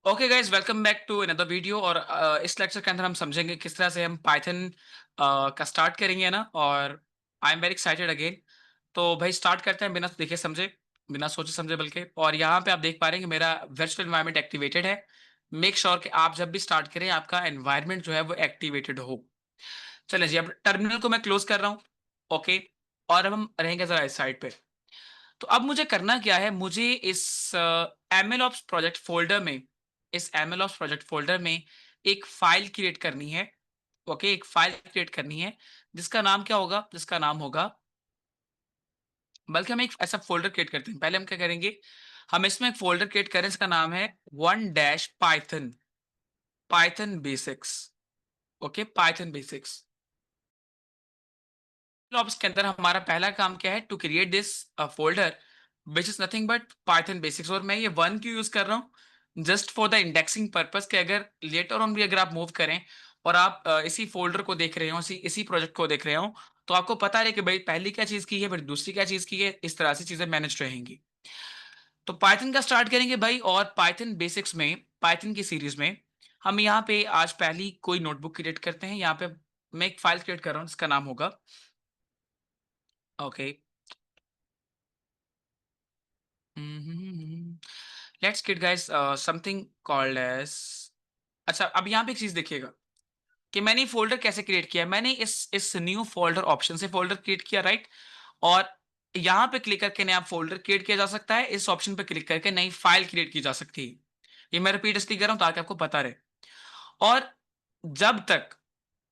Okay guys, welcome back to another video. और इस lecture के अंदर हम समझेंगे किस तरह से हम पाइथन का स्टार्ट करेंगे ना। और I am very excited again. तो भाई स्टार्ट करते हैं बिना देखे समझे, बिना सोचे समझे बल्कि। और यहाँ पे आप देख पा रहे हैं कि मेरा वर्चुअल एनवायरनमेंट एक्टिवेटेड है। मेक श्योर कि आप जब भी स्टार्ट करें आपका एनवायरनमेंट जो है वो एक्टिवेटेड हो। चलें जी, अब टर्मिनल को मैं क्लोज कर रहा हूँ। ओके। और अब हम रहेंगे जरा इस साइड पे। तो अब मुझे करना क्या है, मुझे इस MLOps प्रोजेक्ट फोल्डर में, इस MLOps प्रोजेक्ट फोल्डर में एक फाइल क्रिएट करनी है। ओके, एक फाइल क्रिएट करनी है जिसका नाम क्या होगा, जिसका नाम होगा, बल्कि हम एक ऐसा फोल्डर क्रिएट करते हैं। पहले हम क्या करेंगे, हम इसमें एक फोल्डर क्रिएट करें, इसका नाम है one dash Python, Python basics. Okay, Python basics. ऑप्स के अंदर हमारा पहला काम क्या है, to create this folder which is nothing but Python basics. और मैं ये वन क्यों यूज कर रहा हूँ, just for the indexing purpose, कि अगर लेटर ऑन भी अगर आप मूव करें और आप इसी फोल्डर को देख रहे हो, इसी प्रोजेक्ट को देख रहे हो, तो आपको पता रहे कि भाई पहली क्या चीज की है, फिर दूसरी क्या चीज की है। इस तरह से चीजें मैनेज रहेंगी। तो पाइथन का स्टार्ट करेंगे भाई। और पाइथन बेसिक्स में, पाइथन की सीरीज में हम यहाँ पे आज पहली कोई नोटबुक क्रिएट करते हैं। यहाँ पे मैं एक फाइल क्रिएट कर रहा हूँ जिसका नाम होगा, okay, let's get guys something called as. अच्छा, अब यहाँ पे एक चीज देखिएगा कि मैंने फोल्डर कैसे क्रिएट किया है। मैंने इस न्यू फोल्डर ऑप्शन से फोल्डर क्रिएट किया, राइट। और यहाँ पे क्लिक करके नया फोल्डर क्रिएट किया जा सकता है, इस ऑप्शन पे क्लिक करके नई फाइल क्रिएट की जा सकती है। ये मैं रिपीट इसलिए कर रहा हूँ ताकि आपको पता रहे। और जब तक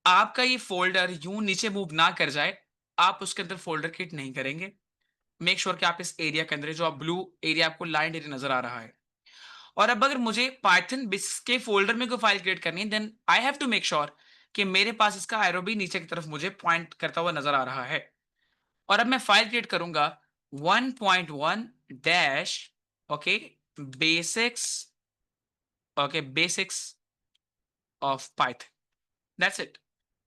आपका ये फोल्डर यूं नीचे मूव ना कर जाए, आप उसके अंदर फोल्डर क्रिएट नहीं करेंगे। मेक श्योर कि आप इस एरिया के अंदर, जो आप ब्लू एरिया आपको लाइन एरिया नजर आ रहा है। और अब अगर मुझे पाइथन बिस के फोल्डर में कोई फाइल क्रिएट करनी है, then I have to make sure कि मेरे पास इसका एरो भी नीचे की तरफ मुझे पॉइंट करता हुआ नजर आ रहा है। और अब मैं फाइल क्रिएट करूंगा 1.1 dash, okay, basics, okay, basics of Python, that's it.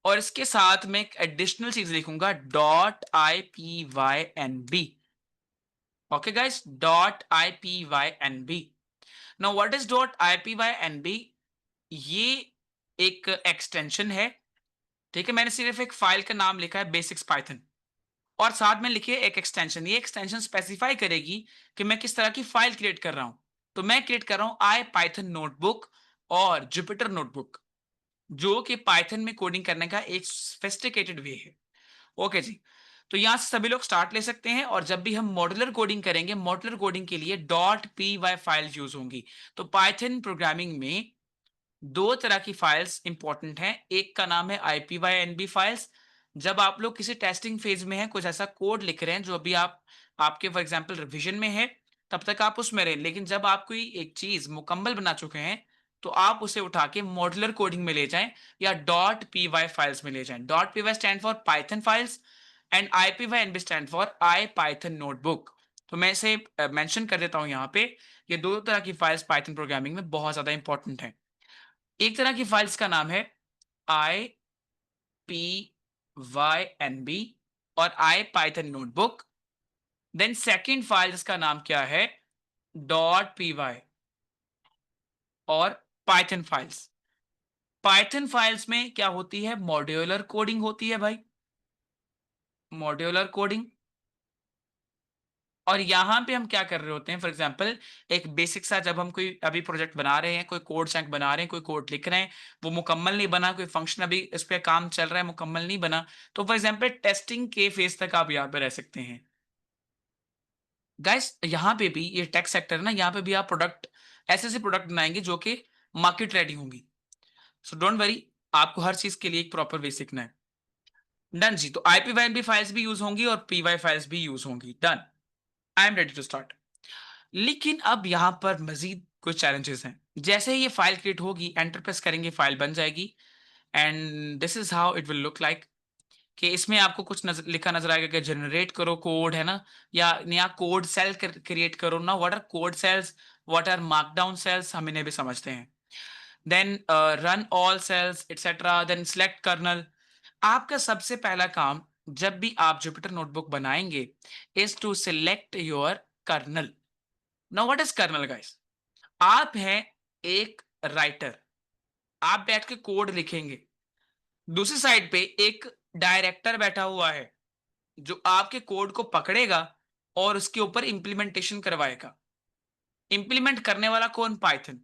और इसके साथ में एक एडिशनल चीज लिखूंगा, .ipynb। Okay guys, .ipynb। Now what is .ipynb? ये एक एक्सटेंशन है, ठीक है। मैंने सिर्फ एक फाइल का नाम लिखा है बेसिक्स पाइथन, और साथ में लिखिए एक एक्सटेंशन। ये एक्सटेंशन स्पेसिफाई करेगी कि मैं किस तरह की फाइल क्रिएट कर रहा हूं। तो मैं क्रिएट कर रहा हूं आई पाइथन नोटबुक और जुपिटर नोटबुक, जो कि पाइथन में कोडिंग करने का एक सोफिस्टिकेटेड वे है। ओके जी। तो यहां से सभी लोग स्टार्ट ले सकते हैं। और जब भी हम मॉड्यूलर कोडिंग करेंगे, मॉड्यूलर कोडिंग के लिए .py फाइल्स यूज होंगी। तो पाइथन प्रोग्रामिंग में दो तरह की फाइल्स इंपॉर्टेंट हैं। एक का नाम है IPYNB फाइल्स। जब आप लोग किसी टेस्टिंग फेज में हैं, कुछ ऐसा कोड लिख रहे हैं जो अभी आपके फॉर एग्जांपल रिवीजन में है, तब तक आप उसमें रहें। लेकिन जब आप कोई एक चीज मुकम्मल बना चुके हैं, तो आप उसे उठा के मॉड्यूलर कोडिंग में ले जाएं या .py फाइल्स में ले जाएं। .py stand for Python files and IPYNB stand for I Python notebook. तो मैं इसे मेंशन कर देता हूं यहाँ पे। ये दो तरह की फाइल्स पाइथन प्रोग्रामिंग में बहुत ज्यादा इंपॉर्टेंट है। एक तरह की फाइल्स का नाम है IPYNB और IPython notebook. Then second file जिसका नाम क्या है, .py और पाइथन फाइल्स। पाइथन फाइल्स में क्या होती है, मॉड्यूलर कोडिंग होती है भाई, मॉड्यूलर कोडिंग। और यहां पे हम क्या कर रहे होते हैं, फॉर एग्जांपल एक बेसिक सा, जब हम कोई अभी प्रोजेक्ट बना रहे हैं, कोई कोड चंक बना रहे हैं, कोई कोड लिख रहे हैं, वो मुकम्मल नहीं बना, कोई फंक्शन अभी इस पे काम चल रहा है, मुकम्मल नहीं बना, तो फॉर एग्जांपल टेस्टिंग के फेज तक आप यहाँ पे रह सकते हैं। गाइस यहाँ पे भी ये टेक सेक्टर है ना, यहाँ पे भी आप प्रोडक्ट, ऐसे ऐसे प्रोडक्ट बनाएंगे जो कि मार्केट रेडी होंगी। सो डोंट वरी, आपको हर चीज के लिए एक प्रॉपर वे सीखना है। डन जी। तो IPYNB फाइल्स भी यूज होंगी और PY फाइल्स भी यूज होंगी। Done, I am ready to start. लेकिन अब यहां पर मजीद कुछ चैलेंजेस हैं। जैसे ही ये फाइल क्रिएट होगी, एंटर प्रेस करेंगे, फाइल बन जाएगी। And this is how it will look like, कि इसमें आपको कुछ लिखा नजर आएगा कि जनरेट करो कोड, है ना, या नया कोड सेल क्रिएट करो ना। What are code cells, what are markdown cells, हम इन्हें भी समझते हैं। Then run all cells etcetera, then select kernel. आपका सबसे पहला काम जब भी आप जुपिटर नोटबुक बनाएंगे is to select your kernel. Now what is kernel guys? आप हैं एक राइटर, आप बैठ के कोड लिखेंगे। दूसरी साइड पे एक डायरेक्टर बैठा हुआ है जो आपके कोड को पकड़ेगा और उसके ऊपर इंप्लीमेंटेशन करवाएगा। इंप्लीमेंट करने वाला कौन? पाइथन।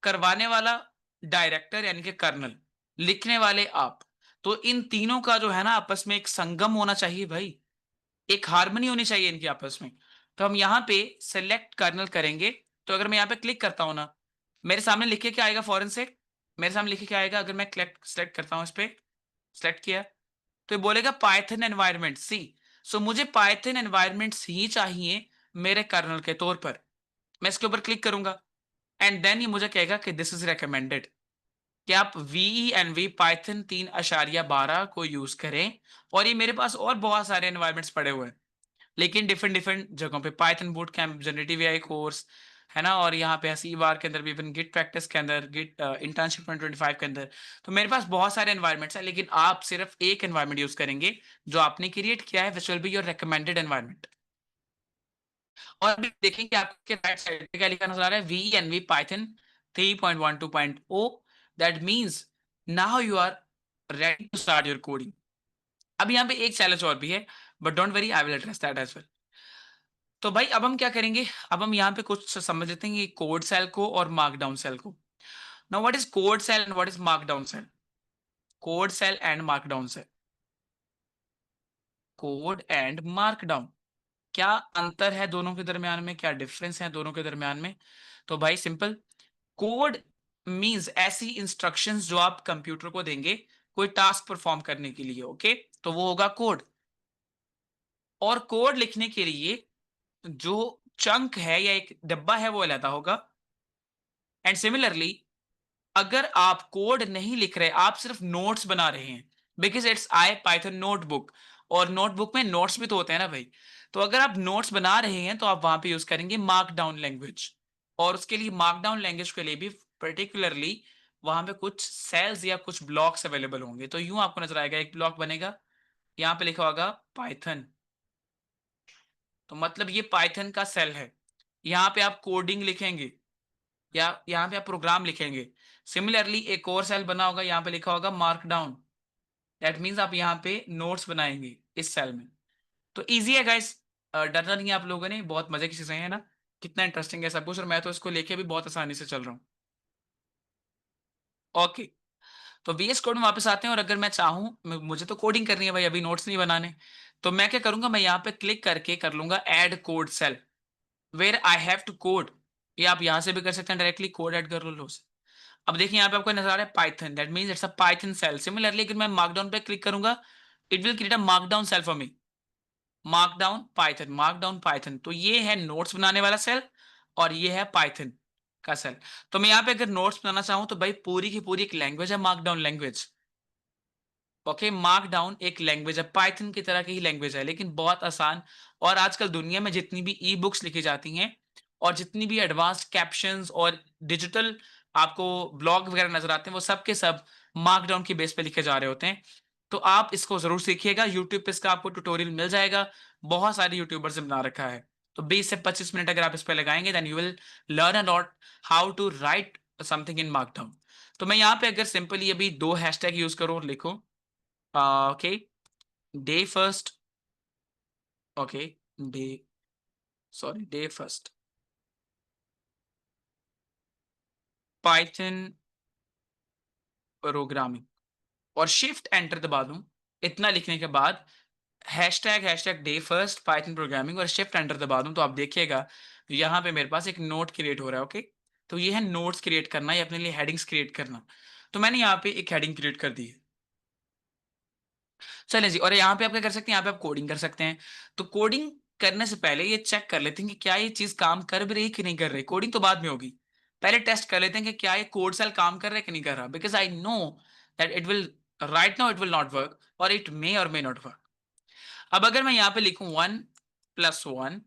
करवाने वाला डायरेक्टर यानी कि कर्नल, लिखने वाले आप। तो इन तीनों का जो है ना आपस में एक संगम होना चाहिए भाई, एक हार्मनी होनी चाहिए इनकी आपस में। तो हम यहाँ पे सेलेक्ट कर्नल करेंगे। तो अगर मैं यहाँ पे क्लिक करता हूं ना, मेरे सामने लिखे क्या आएगा? फॉरेन से मेरे सामने लिखे क्या आएगा? अगर मैं सेलेक्ट करता हूं, इस पे सेलेक्ट किया तो ये बोलेगा पाइथन एनवायरनमेंट सी। सो मुझे पाइथन एनवायरनमेंट ही चाहिए मेरे कर्नल के तौर पर। मैं इसके ऊपर क्लिक करूंगा एंड देन ये मुझे कहेगा कि दिस इज रिकमेंडेड कि आप वी एन वी पाइथन 3.12 को यूज करें। और ये मेरे पास और बहुत सारे एनवायरमेंट्स पड़े हुए हैं, लेकिन डिफरेंट डिफरेंट जगहों पे। Python boot camp, generative AI course है ना, और यहाँ पे हसी बार के अंदर भी, इवन गिट प्रैक्टिस के अंदर, गिट इंटर्नशिप 2025 के अंदर। तो मेरे पास बहुत सारे एनवायरमेंट्स हैं, लेकिन आप सिर्फ एक एनवायरमेंट यूज करेंगे जो आपने क्रिएट किया है, which will be your recommended environment. और अभी देखेंगे आपके राइट साइड पे क्या लिखा नजर आ रहा है? V N V Python 3.12.0। That means now you are ready to start your coding. अब यहाँ पे एक चैलेंज और भी है, but don't worry, I will address that as well. तो भाई अब हम क्या करेंगे? अब हम यहाँ पे कुछ समझ लेते हैं कोड सेल को और मार्कडाउन सेल को। Now what is code cell and what is markdown cell? Code cell and markdown cell, code and markdown, क्या अंतर है दोनों के दरमियान में, क्या डिफरेंस है दोनों के दरमियान में? तो भाई सिंपल, कोड मींस ऐसी इंस्ट्रक्शंस जो आप कंप्यूटर को देंगे कोई टास्क परफॉर्म करने के लिए, ओके? तो वो होगा कोड। और कोड लिखने के लिए जो चंक है या एक डब्बा है वो अलग होगा। एंड सिमिलरली अगर आप कोड नहीं लिख रहे, आप सिर्फ नोट्स बना रहे हैं, because it's I Python notebook, और नोटबुक में नोट्स भी तो होते हैं ना भाई। तो अगर आप नोट्स बना रहे हैं तो आप वहां पे यूज करेंगे मार्कडाउन लैंग्वेज। और उसके लिए मार्कडाउन लैंग्वेज के लिए भी पर्टिकुलरली वहां पे कुछ सेल्स या कुछ ब्लॉक्स अवेलेबल होंगे। तो यूं आपको नजर आएगा, एक ब्लॉक बनेगा, यहाँ पे लिखा होगा पाइथन, तो मतलब ये पाइथन का सेल है। यहाँ पे आप कोडिंग लिखेंगे या यहाँ पे आप प्रोग्राम लिखेंगे। सिमिलरली एक और सेल बना होगा, यहाँ पे लिखा होगा मार्कडाउन, दैट मीन्स आप यहाँ पे नोट्स बनाएंगे इस सेल में। तो इजी है गाइस, डरना नहीं है आप लोगों ने, बहुत मजे की चीजें हैं ना, कितना इंटरेस्टिंग है सब कुछ, और मैं तो इसको लेके भी बहुत आसानी से चल रहा हूँ। ओके, तो वीएस कोड में वापस आते हैं। और अगर मैं चाहूँ, मुझे तो कोडिंग करनी है भाई, अभी नोट्स नहीं बनाने, तो मैं क्या करूंगा? मैं यहाँ पे क्लिक करके कर लूंगा add code cell where I have to code. ये आप यहाँ से भी कर सकते हैं, डायरेक्टली कोड ऐड कर लो। अब देखिए यहाँ पे आपको नजर आ रहा है Python, that means it's a Python cell. Similarly अगर मैं मार्कडाउन पे क्लिक करूंगा, it will create a markdown cell for me. Markdown Python, markdown Python, तो ये है नोट्स बनाने वाला सेल और ये है पाइथन का सेल। तो मैं यहाँ पे अगर नोट्स बनाना चाहूँ तो भाई पूरी की पूरी एक लैंग्वेज है मार्कडाउन लैंग्वेज। ओके, मार्कडाउन एक लैंग्वेज है, पाइथन की तरह की ही लैंग्वेज है, लेकिन बहुत आसान। और आजकल दुनिया में जितनी भी ई बुक्स लिखी जाती हैं और जितनी भी एडवांस्ड कैप्शंस और डिजिटल आपको ब्लॉग वगैरह नजर आते हैं, वो सब के सब मार्कडाउन की बेस पे लिखे जा रहे होते हैं। तो आप इसको जरूर सीखिएगा, यूट्यूब पे इसका आपको ट्यूटोरियल मिल जाएगा, बहुत सारे यूट्यूबर्स ने बना रखा है। तो 20 से 25 मिनट अगर आप इस पे लगाएंगे, then you will learn a lot how to write something in markdown. तो मैं यहाँ पे अगर सिंपली अभी दो हैशटैग यूज करूँ और लिखूं, okay, day first, okay, day, sorry, day first Python programming, और शिफ्ट एंटर दबा दूं, इतना लिखने के बाद hashtag hashtag day first Python programming और शिफ्ट एंटर दबा दूं, तो आप देखिएगा यहाँ पे मेरे पास एक नोट क्रिएट हो रहा है। ओके, तो ये है नोट्स क्रिएट करना या अपने लिए हेडिंग्स क्रिएट करना। तो मैंने यहाँ पे एक हेडिंग क्रिएट कर दी है। चलें जी, और यहाँ पे आप क्या कर सकते हैं? यहाँ पे आप कोडिंग कर सकते हैं। तो कोडिंग करने से पहले ये चेक कर लेते हैं कि क्या ये चीज काम कर भी रही कि नहीं कर रही। कोडिंग तो बाद में होगी, पहले टेस्ट कर लेते हैं कि क्या ये कोड सेल काम कर रहा है कि नहीं कर रहा, because I know that it will, right now it will not work, और मे नॉट वर्क। अब अगर मैं यहाँ पे लिखूं 1+1,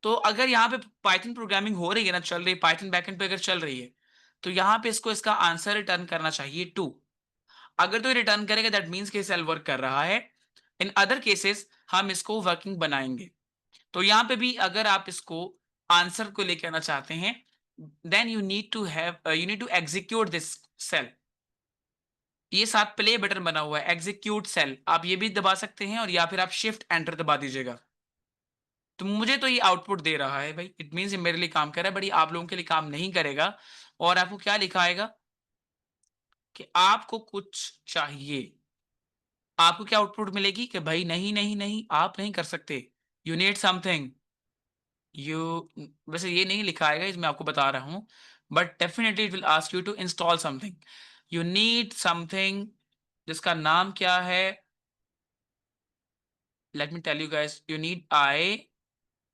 तो अगर यहाँ पे पाइथन प्रोग्रामिंग हो रही है ना, चल रही है पाइथन बैकएंड पे अगर चल रही है, तो यहाँ पे इसको इसका आंसर रिटर्न करना चाहिए 2। अगर तो ये रिटर्न करेगा दैट मीन्स कि सेल वर्क कर रहा है। इन अदर केसेस हम इसको वर्किंग बनाएंगे। तो यहां पे भी अगर आप इसको आंसर को लेके आना चाहते हैं, then you need to execute this cell. ये साथ प्ले बटन बना हुआ है, एग्जीक्यूट सेल, आप ये भी दबा सकते हैं और या फिर आप शिफ्ट एंटर दबा दीजिएगा। तो मुझे तो ये आउटपुट दे रहा है भाई, इट मीन्स ये मेरे लिए काम कर रहा है, बट ये आप लोगों के लिए काम नहीं करेगा। और आपको क्या लिखा आएगा कि आपको कुछ चाहिए। आपको क्या आउटपुट मिलेगी कि भाई नहीं नहीं नहीं, आप नहीं कर सकते, यू नीड समथिंग। यू वैसे ये नहीं लिखा आएगा, इसमें आपको बता रहा हूं, but definitely it will ask you to install something. You need something जिसका नाम क्या है, let me tell you guys, you need I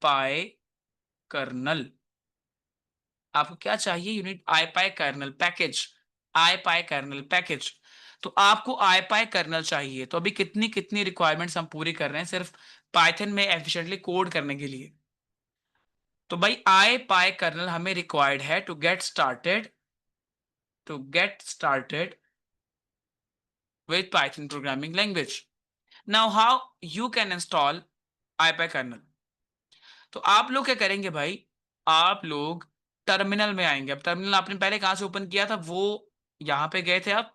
pi kernel. आपको क्या चाहिए, you need IPy kernel package, IPy kernel package. तो आपको आई पाई colonel चाहिए। तो अभी कितनी कितनी रिक्वायरमेंट्स हम पूरी कर रहे हैं सिर्फ पाइथन में एफिशिएंटली कोड करने के लिए। तो भाई आई पाई कर्नल हमें रिक्वायर्ड है to get started with Python programming language. Now, how you can install IPy kernel? तो आप लोग क्या करेंगे भाई, आप लोग टर्मिनल में आएंगे। अब टर्मिनल आपने पहले कहां से ओपन किया था, वो यहां पे गए थे आप,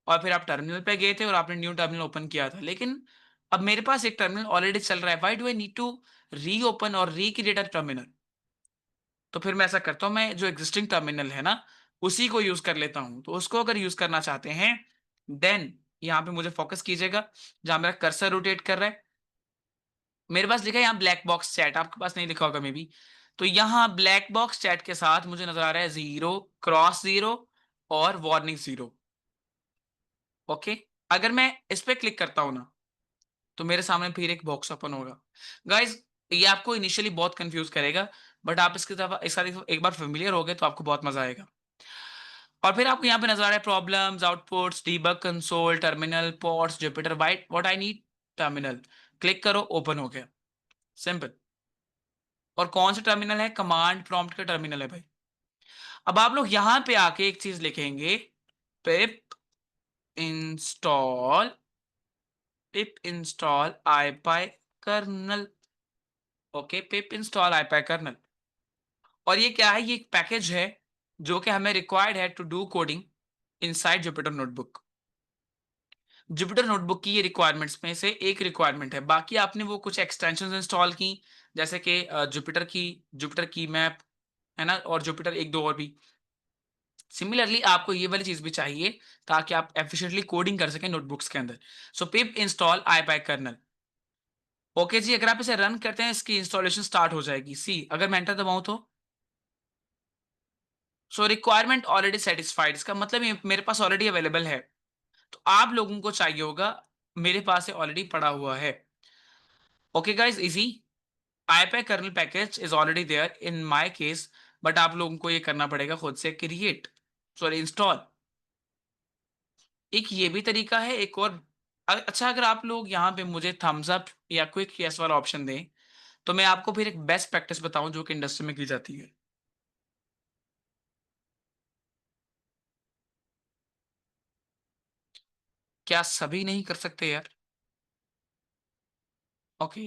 और फिर आप टर्मिनल पे गए थे और आपने न्यू टर्मिनल ओपन किया था। लेकिन अब मेरे पास एक टर्मिनल ऑलरेडी चल रहा है, why do I need to reopen और रीक्रिएट अ टर्मिनल? तो फिर मैं ऐसा करता हूं, मैं जो एग्जिस्टिंग टर्मिनल है ना उसी को यूज कर लेता हूं। तो उसको अगर यूज करना चाहते हैं देन यहाँ पे मुझे फोकस कीजिएगा, जहां मेरा कर्सर रोटेट कर रहा है। मेरे पास लिखा है यहाँ ब्लैक बॉक्स चैट, आपके पास नहीं लिखा होगा मे बी। तो यहाँ ब्लैक बॉक्स चैट के साथ मुझे नजर आ रहा है 0 क्रॉस 0 और वार्निंग 0। ओके, अगर मैं इस पे क्लिक करता हूं ना तो मेरे सामने फिर एक बॉक्स ओपन होगा। गाइज ये आपको इनिशियली बहुत कंफ्यूज करेगा, बट आप इसके साथ एक बार फेमिलियर हो गए तो आपको बहुत मजा आएगा। और फिर आपको यहाँ पे नजर आ रहा है problems, outputs, debug console, terminal, ports, Jupiter, white what I need terminal. Click करो, ओपन हो गया, सिंपल। और कौन सा टर्मिनल है, कमांड प्रॉम्प्ट का टर्मिनल है भाई। अब आप लोग यहां पे आके एक चीज लिखेंगे, pip install, pip install ipykernel. Okay, pip install ipykernel. और ये क्या है, ये एक पैकेज है जो कि हमें रिक्वायर्ड है to do coding inside Jupyter notebook. Jupyter notebook की ये रिक्वायरमेंट्स में से एक रिक्वायरमेंट है। बाकी आपने वो कुछ एक्सटेंशंस इंस्टॉल की, जैसे कि जुपिटर की मैप है ना, और जुपिटर एक दो और भी। सिमिलरली आपको ये वाली चीज भी चाहिए ताकि आप एफिशिएंटली कोडिंग कर सकें नोटबुक्स के अंदर। सो पिप इंस्टॉल आईपाई कर्नल। ओके जी, अगर आप इसे रन करते हैं इसकी इंस्टॉलेशन स्टार्ट हो जाएगी। सी अगर मैं एंटर दबाऊं तो सो रिक्वायरमेंट ऑलरेडी सेटिस्फाइड, इसका मतलब ये मेरे पास ऑलरेडी अवेलेबल है। तो आप लोगों को चाहिए होगा, मेरे पास ये ऑलरेडी पड़ा हुआ है। Okay guys, easy. IPy kernel package is already there in my case, but आप लोगों को ये करना पड़ेगा खुद से, क्रिएट सॉरी इंस्टॉल। एक ये भी तरीका है, एक और अच्छा, अगर आप लोग यहाँ पे मुझे थम्स अप या क्विक यस वाला ऑप्शन दें तो मैं आपको फिर एक बेस्ट प्रैक्टिस बताऊं जो कि इंडस्ट्री में की जाती है। क्या सभी नहीं कर सकते यार? ओके,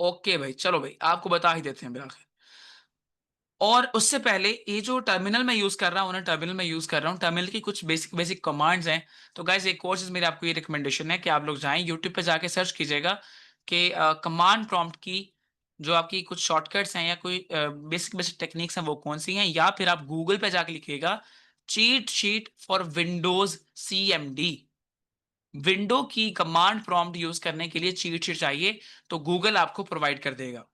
ओके भाई, चलो भाई आपको बता ही देते हैं बिना। और उससे पहले ये जो टर्मिनल मैं यूज कर रहा हूँ ना, टर्मिनल में यूज कर रहा हूँ, टर्मिनल की कुछ बेसिक बेसिक कमांड्स हैं। तो गाइस एक और चीज मेरी आपको ये रिकमेंडेशन है कि आप लोग जाएं यूट्यूब पे जाके सर्च कीजिएगा कि कमांड प्रॉम्प्ट की जो आपकी कुछ शॉर्टकट्स हैं या कोई बेसिक बेसिक टेक्निक्स हैं वो कौन सी हैं, या फिर आप गूगल पे जाके लिखिएगा cheat sheet for Windows CMD। Window की कमांड प्रॉम्प्ट यूज करने के लिए चीट शीट चाहिए तो गूगल आपको प्रोवाइड कर देगा।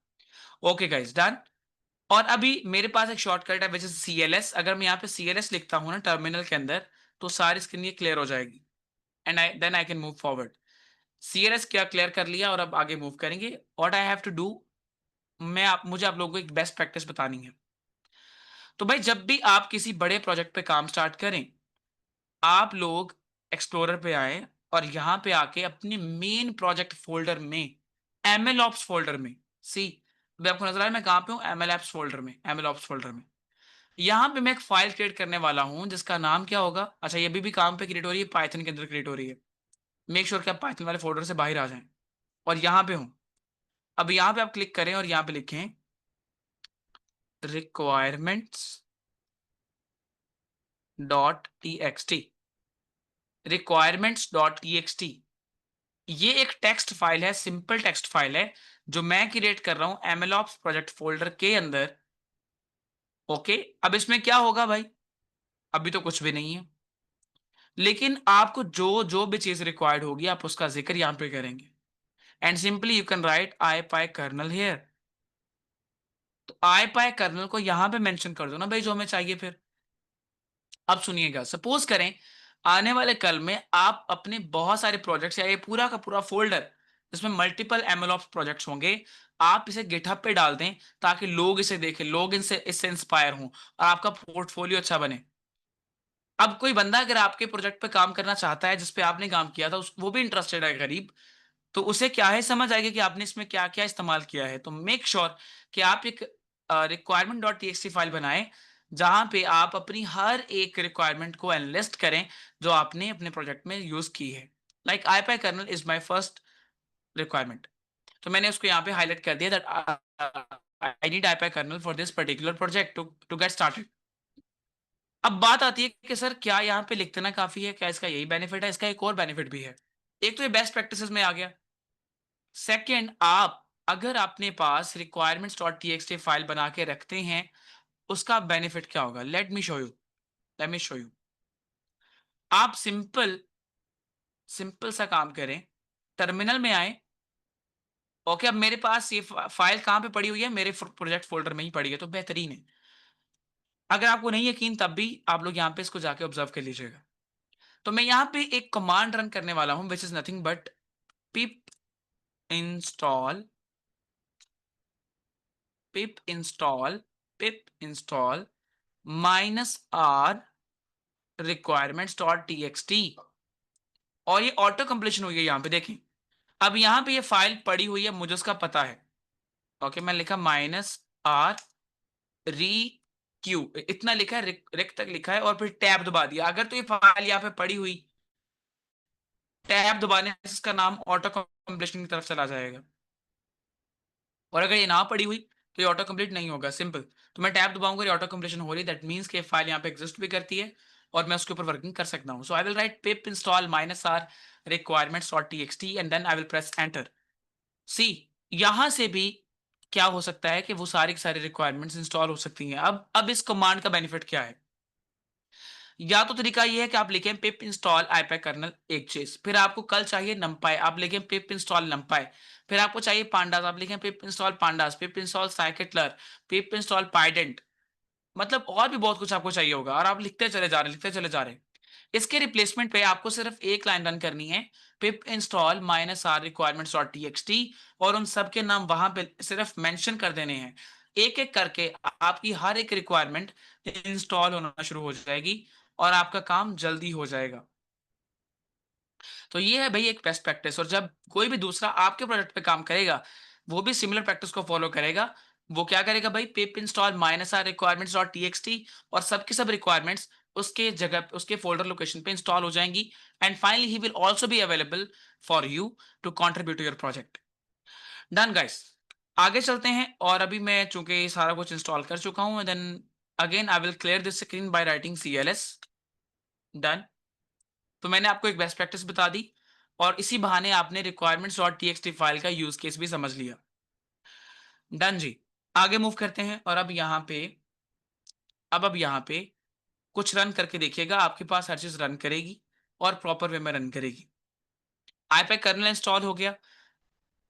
Okay guys, done. और अभी मेरे पास एक शॉर्टकट है विच इज CLS। अगर मैं यहाँ पे CLS लिखता हूँ ना टर्मिनल के अंदर तो सारी स्क्रीन ये क्लियर हो जाएगी and I can move forward. CLS क्या क्लियर कर लिया और अब आगे मूव करेंगे। What I have to do, मुझे आप लोगों को एक बेस्ट प्रैक्टिस बतानी है। तो भाई जब भी आप किसी बड़े प्रोजेक्ट पे काम स्टार्ट करें, आप लोग एक्सप्लोरर पे आए और यहाँ पे आके अपने मेन प्रोजेक्ट फोल्डर में, MLOps फोल्डर में, सी अभी आपको नजर आया मैं कहाँ पे हूँ, MLOps फोल्डर में, MLOps फोल्डर में। यहाँ पे मैं एक फाइल क्रिएट करने वाला हूँ जिसका नाम क्या होगा, अच्छा ये भी काम पे क्रिएट हो रही है, पाइथन के अंदर क्रिएट हो रही है। मेक श्योर कि आप पाइथन वाले फोल्डर से बाहर आ जाएं और यहाँ पे हूँ। अब यहाँ पे आप क्लिक करें और यहाँ पे लिखें requirements dot T requirements dot T ये एक टेक्स्ट फाइल है, सिंपल टेक्स्ट फाइल है जो मैं क्रिएट कर रहा हूं MLOps प्रोजेक्ट फोल्डर के अंदर। ओके, अब इसमें क्या होगा भाई, अभी तो कुछ भी नहीं है, लेकिन आपको जो जो भी चीज रिक्वायर्ड होगी आप उसका जिक्र यहां पे करेंगे। And simply you can write IPy kernel here. तो IPy कर्नल को यहां पे मेंशन कर दो ना भाई, जो हमें चाहिए फिर। अब सुनिएगा, सपोज करें आने वाले कल में आप अपने बहुत सारे प्रोजेक्ट्स या ये पूरा का पूरा फोल्डर जिसमें मल्टीपल MLOps प्रोजेक्ट्स होंगे, आप इसे गिटहब पे डाल दें ताकि लोग इसे देखें, लोग इनसे इससे इंस्पायर हों और आपका पोर्टफोलियो अच्छा बने। अब कोई बंदा अगर आपके प्रोजेक्ट पे काम करना चाहता है जिस पे आपने काम किया था, वो भी इंटरेस्टेड है गरीब, तो उसे क्या है समझ आएगी कि आपने इसमें क्या क्या इस्तेमाल किया है। तो मेक श्योर कि आप एक रिक्वायरमेंट डॉट टीएक्सटी फाइल बनाएं जहां पे आप अपनी हर एक रिक्वायरमेंट को एनालिस्ट करें जो आपने अपने प्रोजेक्ट में यूज की है। Like IPy kernel is my first requirement, तो मैंने उसको यहाँ पे हाईलाइट कर दिया that I need IPy kernel for this particular project to get started. अब बात आती है कि सर क्या यहाँ पे लिख देना काफी है, क्या इसका यही बेनिफिट है? इसका एक और बेनिफिट भी है। एक तो ये बेस्ट प्रैक्टिसेस में आ गया। सेकंड, आप अगर अपने पास रिक्वायरमेंट्स डॉट टीएक्सटी फाइल बना के रखते हैं, उसका बेनिफिट क्या होगा? Let me show you. आप सिंपल सिंपल सा काम करें, टर्मिनल में आए। ओके, अब मेरे पास ये फाइल कहां पे पड़ी हुई है? मेरे प्रोजेक्ट फोल्डर में ही पड़ी है, तो बेहतरीन है। अगर आपको नहीं यकीन तब भी आप लोग यहाँ पे इसको जाके ऑब्जर्व कर लीजिएगा। तो मैं यहाँ पे एक कमांड रन करने वाला हूं विच is nothing but pip install pip install pip install -r requirements dot TXT. और ये ऑटो कंप्लीशन हुई है यहाँ पे देखें। अब यहाँ पे ये फाइल पड़ी हुई है, मुझे उसका पता है। ओके, मैं लिखा -r री क्यू, इतना लिखा है, रिक तक लिखा है और फिर टैब दबा दिया। अगर तो ये फाइल यहाँ पे पड़ी हुई, टैब दबाने से इसका नाम ऑटो कंप्लीशन की तरफ चला जाएगा। और अगर ये ना पड़ी हुई तो ये ऑटो कंप्लीट नहीं होगा, सिंपल। तो मैं टैब दबाऊंगा, ये ऑटो कंप्लीशन हो रही, दैट मींस कि फाइल यहाँ पे एग्जिस्ट भी करती है और मैं उसके ऊपर वर्किंग कर सकता हूँ। So I will write pip install -r requirements dot TXT and then I will press enter. See, यहां से भी क्या हो सकता है कि वो सारी की सारी रिक्वायरमेंट्स इंस्टॉल हो सकती हैं। अब इस कमांड का बेनिफिट क्या है? या तो तरीका ये है कि आप लिखें पिप इंस्टॉल IPy कर्नल एक चीज, फिर आपको कल चाहिए numpy, आप लिखें पिप इंस्टॉल numpy, फिर आपको चाहिए पांडास, आप लिखें पिप इंस्टॉल पांडास, पिप इंस्टॉल scikit-learn, पिप इंस्टॉल pydent। मतलब और भी बहुत कुछ आपको चाहिए होगा और आप लिखते चले जा रहे हैं, लिखते चले जा रहे हैं। इसके रिप्लेसमेंट पे आपको सिर्फ एक लाइन रन करनी है, पिप install -r requirements dot TXT, और उन सब के नाम वहां पे सिर्फ मेंशन कर देने हैं। एक एक करके आपकी हर एक रिक्वायरमेंट इंस्टॉल होना शुरू हो जाएगी और आपका काम जल्दी हो जाएगा। तो ये है भाई एक बेस्ट प्रैक्टिस, और जब कोई भी दूसरा आपके प्रोजेक्ट पे काम करेगा वो भी सिमिलर प्रैक्टिस को फॉलो करेगा। वो क्या करेगा भाई, पिप install -r requirements dot TXT, और सबकी सब रिक्वायरमेंट्स उसके जगह, उसके फोल्डर लोकेशन पे इंस्टॉल हो जाएंगी। And finally he will also be available for you to contribute to your project. Done guys, आगे चलते हैं। और अभी मैं चूंकि सारा कुछ इंस्टॉल कर चुका हूं, then again I will clear this screen by writing CLS। Done. तो मैंने आपको एक बेस्ट प्रैक्टिस बता दी और इसी बहाने आपने रिक्वायरमेंट्स डॉट टीएक्सटी फाइल का यूज केस भी समझ लिया। डन जी, आगे मूव करते हैं। और अब यहाँ पे कुछ रन करके देखिएगा, आपके पास हर चीज रन करेगी और प्रॉपर वे में रन करेगी। IPy कर्नल इंस्टॉल हो गया,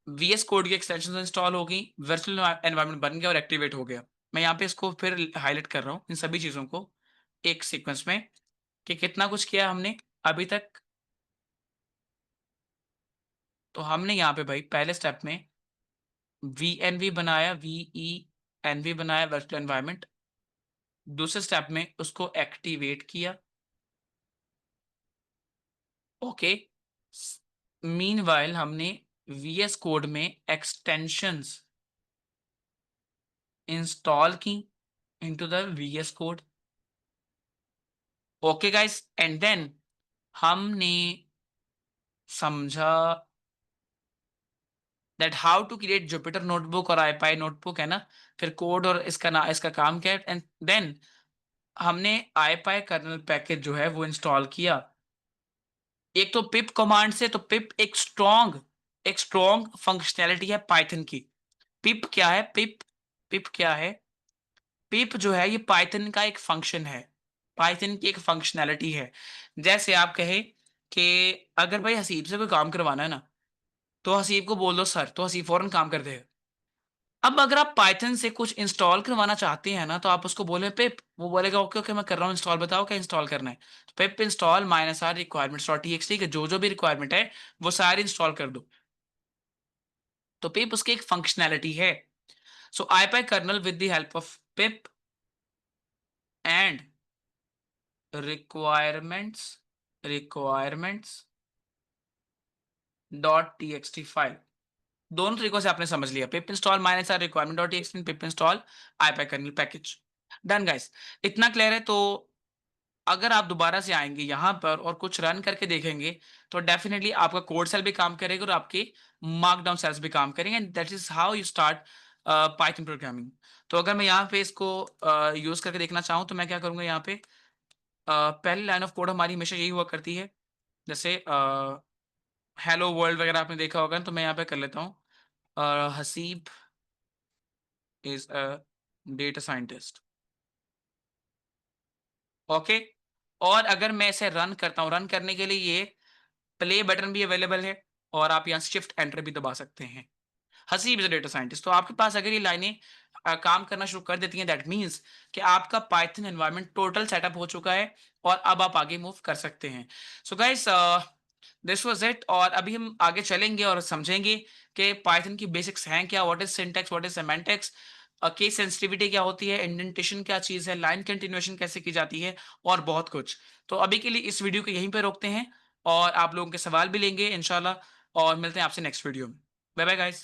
VS कोड की एक्सटेंशन इंस्टॉल हो गई, वर्चुअल एनवायरनमेंट बन गया और एक्टिवेट हो गया। मैं यहाँ पे इसको फिर हाईलाइट कर रहा हूँ इन सभी चीजों को एक सीक्वेंस में कि कितना कुछ किया हमने अभी तक। तो हमने यहाँ पे भाई पहले स्टेप में VNV बनाया, VENV बनाया वर्चुअल एनवायरनमेंट। दूसरे स्टेप में उसको एक्टिवेट किया। ओके, मीनवाइल हमने VS कोड में एक्सटेंशंस इंस्टॉल की into the VS code. Okay guys, and then हमने समझा that how to create Jupyter notebook और IPy नोटबुक, है ना। फिर कोड और इसका काम क्या है, एंड देन हमने IPy कर्नल पैकेज जो है वो इंस्टॉल किया। एक तो पिप कमांड से, तो पिप एक स्ट्रॉन्ग फंक्शनैलिटी है पाइथन की। पिप क्या है? पिप क्या है? पिप जो है ये पाइथन का एक फंक्शन है, पाइथन की एक फंक्शनैलिटी है। जैसे आप कहें कि अगर भाई हसीब से कोई काम करवाना है ना, तो हसीब को बोल दो सर, तो हसीब फौरन काम कर देगा। अब अगर आप पाइथन से कुछ इंस्टॉल करवाना चाहते हैं ना, तो आप उसको बोले पिप, वो बोलेगा ओके ओके मैं कर रहा हूँ इंस्टॉल, बताओ क्या इंस्टॉल करना है। तो pip install minus R requirements dot TXT के जो जो भी रिक्वायरमेंट है वो सारी इंस्टॉल कर दो। तो पिप उसकी एक फंक्शनैलिटी है। So IPy kernel with the help of pip and requirements requirements dot TXT file, दोनों तरीकों से आपने समझ लिया। Pip install minus R requirement dot TXT, pip install IPy kernel package. Done guys, इतना क्लियर है। तो अगर आप दोबारा से आएंगे यहाँ पर और कुछ रन करके देखेंगे, तो डेफिनेटली आपका कोड सेल भी काम करेगा और आपके मार्कडाउन सेल्स भी काम करेंगे, and that is how you start Python programming. तो अगर मैं यहाँ पे इसको यूज करके देखना चाहूँ, तो मैं क्या करूँगा यहाँ पे, पहली लाइन ऑफ कोड हमारी हमेशा यही हुआ करती है। जैसे हेलो वर्ल्ड वगैरह आपने देखा होगा ना, तो मैं यहाँ पे कर लेता हूँ Haseeb is a data scientist. Okay, और अगर मैं इसे रन करता हूँ, रन करने के लिए ये प्ले बटन भी अवेलेबल है, और आप यहाँ शिफ्ट एंटर भी दबा सकते हैं। Haseeb is a data scientist. तो आपके पास अगर ये लाइनें काम करना शुरू कर देती हैं, दैट मीन्स कि आपका पाइथन एनवायरनमेंट टोटल सेटअप हो चुका है और अब आप आगे मूव कर सकते हैं। So guys, this was it, और अभी हम आगे चलेंगे और समझेंगे कि पाइथन की बेसिक्स हैं क्या, what is syntax, what is semantics, case sensitivity क्या होती है, इंडेंटेशन क्या चीज़ है, लाइन कंटिन्यूएशन कैसे की जाती है, और बहुत कुछ। तो अभी के लिए इस वीडियो को यहीं पे रोकते हैं, और आप लोगों के सवाल भी लेंगे इंशाल्लाह, और मिलते हैं आपसे नेक्स्ट वीडियो में। Bye bye guys.